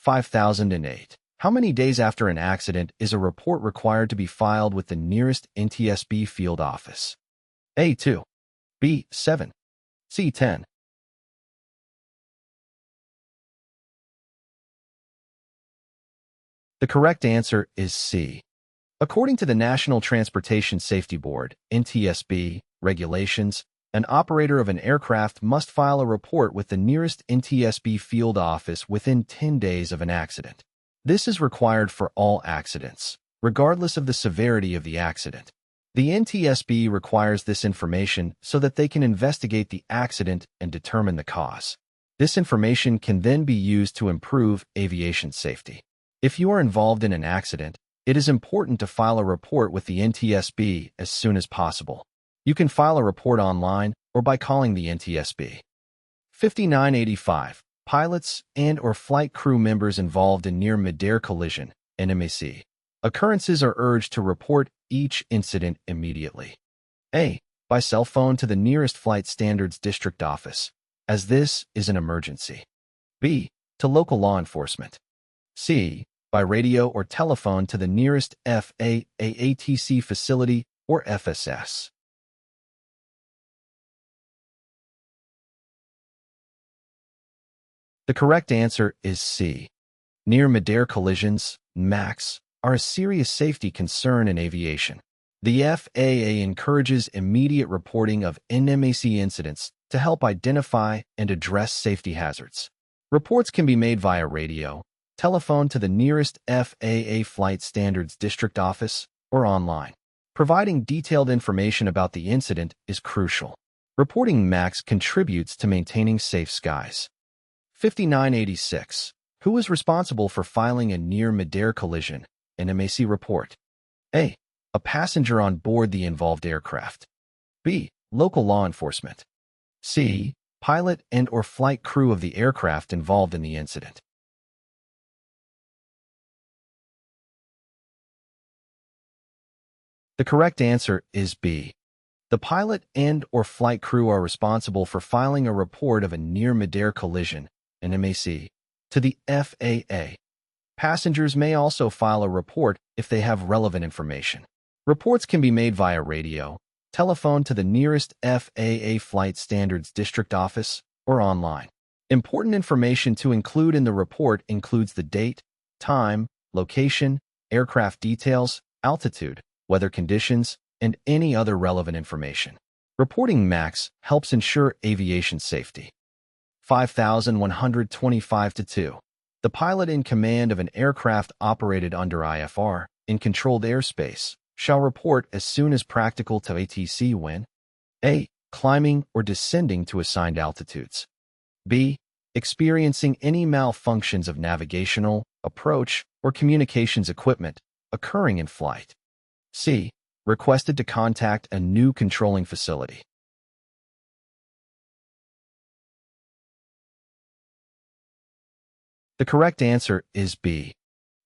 5008. How many days after an accident is a report required to be filed with the nearest NTSB field office? A. 2. B. 7. C. 10. The correct answer is C. According to the National Transportation Safety Board, NTSB, regulations, an operator of an aircraft must file a report with the nearest NTSB field office within 10 days of an accident. This is required for all accidents, regardless of the severity of the accident. The NTSB requires this information so that they can investigate the accident and determine the cause. This information can then be used to improve aviation safety. If you are involved in an accident, it is important to file a report with the NTSB as soon as possible. You can file a report online or by calling the NTSB. 5985. Pilots and/or flight crew members involved in near-midair collision, NMAC. Occurrences are urged to report each incident immediately. A. By cell phone to the nearest Flight Standards District Office, as this is an emergency. B. To local law enforcement. C. By radio or telephone to the nearest FAA-ATC facility or FSS. The correct answer is C. Near-midair collisions, NMACs, are a serious safety concern in aviation. The FAA encourages immediate reporting of NMAC incidents to help identify and address safety hazards. Reports can be made via radio, telephone to the nearest FAA Flight Standards District Office, or online. Providing detailed information about the incident is crucial. Reporting NMACs contributes to maintaining safe skies. 5986. Who is responsible for filing a near-midair collision, NMAC report? A. A passenger on board the involved aircraft. B. Local law enforcement. C. Pilot and/or flight crew of the aircraft involved in the incident. The correct answer is B. The pilot and/or flight crew are responsible for filing a report of a near-midair collision, NMAC, to the FAA. Passengers may also file a report if they have relevant information. Reports can be made via radio, telephone to the nearest FAA Flight Standards District Office, or online. Important information to include in the report includes the date, time, location, aircraft details, altitude, weather conditions, and any other relevant information. Reporting NMACs helps ensure aviation safety. 5125-2. The pilot in command of an aircraft operated under IFR, in controlled airspace, shall report as soon as practical to ATC when A. Climbing or descending to assigned altitudes. B. Experiencing any malfunctions of navigational, approach, or communications equipment occurring in flight. C. Requested to contact a new controlling facility. The correct answer is B.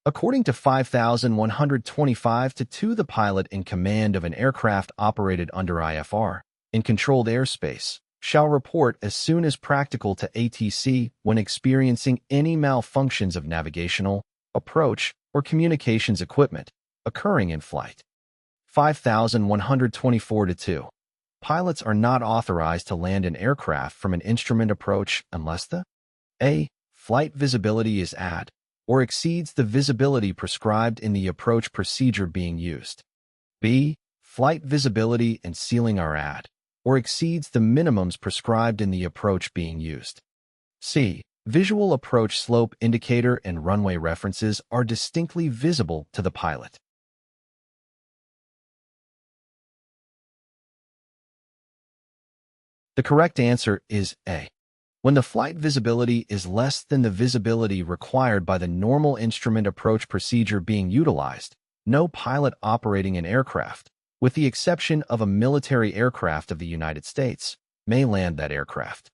According to 5125-2, the pilot in command of an aircraft operated under IFR, in controlled airspace, shall report as soon as practical to ATC when experiencing any malfunctions of navigational, approach, or communications equipment occurring in flight. 5124-2. Pilots are not authorized to land an aircraft from an instrument approach unless the A. Flight visibility is at or exceeds the visibility prescribed in the approach procedure being used. B. Flight visibility and ceiling are at or exceeds the minimums prescribed in the approach being used. C. Visual approach slope indicator and runway references are distinctly visible to the pilot. The correct answer is A. When the flight visibility is less than the visibility required by the normal instrument approach procedure being utilized, no pilot operating an aircraft, with the exception of a military aircraft of the United States, may land that aircraft.